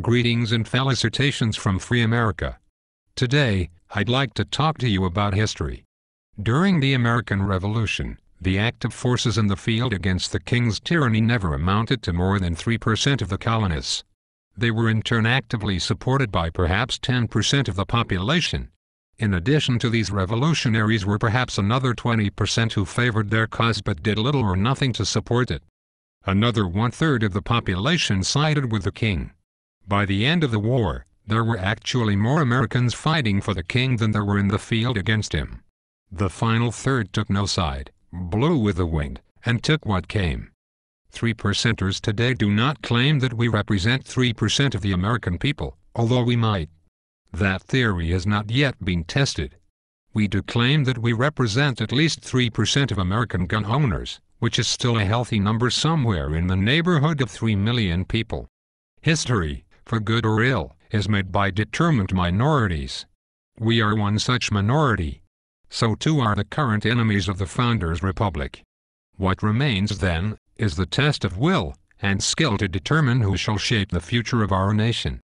Greetings and felicitations from Free America. Today, I'd like to talk to you about history. During the American Revolution, the active forces in the field against the king's tyranny never amounted to more than 3% of the colonists. They were in turn actively supported by perhaps 10% of the population. In addition to these revolutionaries were perhaps another 20% who favored their cause but did little or nothing to support it. Another one-third of the population sided with the king. By the end of the war, there were actually more Americans fighting for the king than there were in the field against him. The final third took no side, blew with the wind, and took what came. 3%ers today do not claim that we represent 3% of the American people, although we might. That theory has not yet been tested. We do claim that we represent at least 3% of American gun owners, which is still a healthy number somewhere in the neighborhood of 3 million people. History, for good or ill, is made by determined minorities. We are one such minority. So too are the current enemies of the Founders' Republic. What remains then, is the test of will and skill to determine who shall shape the future of our nation.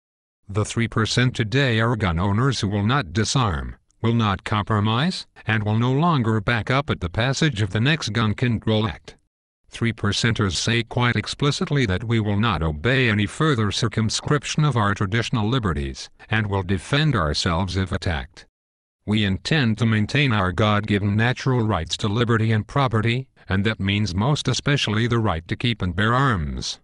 The 3% today are gun owners who will not disarm, will not compromise, and will no longer back up at the passage of the next Gun Control Act. 3%ers say quite explicitly that we will not obey any further circumscription of our traditional liberties, and will defend ourselves if attacked. We intend to maintain our God-given natural rights to liberty and property, and that means most especially the right to keep and bear arms.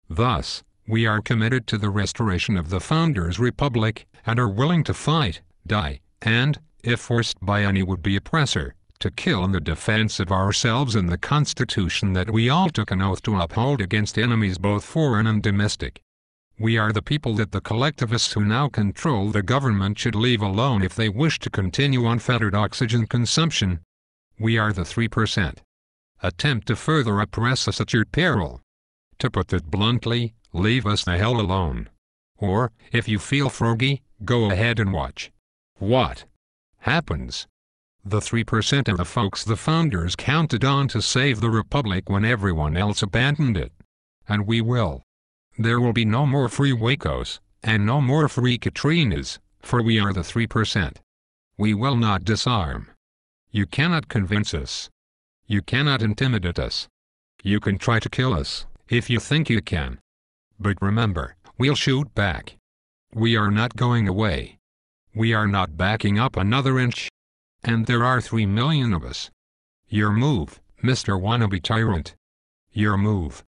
Thus, we are committed to the restoration of the Founders' Republic, and are willing to fight, die, and, if forced by any would-be oppressor, to kill in the defense of ourselves and the Constitution that we all took an oath to uphold against enemies both foreign and domestic. We are the people that the collectivists who now control the government should leave alone if they wish to continue unfettered oxygen consumption. We are the 3%. Attempt to further oppress us at your peril. To put it bluntly, leave us the hell alone. Or, if you feel froggy, go ahead and watch what happens. The 3% are the folks the founders counted on to save the republic when everyone else abandoned it. And we will. There will be no more free Wacos, and no more free Katrinas, for we are the 3%. We will not disarm. You cannot convince us. You cannot intimidate us. You can try to kill us, if you think you can. But remember, we'll shoot back. We are not going away. We are not backing up another inch. And there are 3 million of us. Your move, Mr. Wannabe Tyrant. Your move.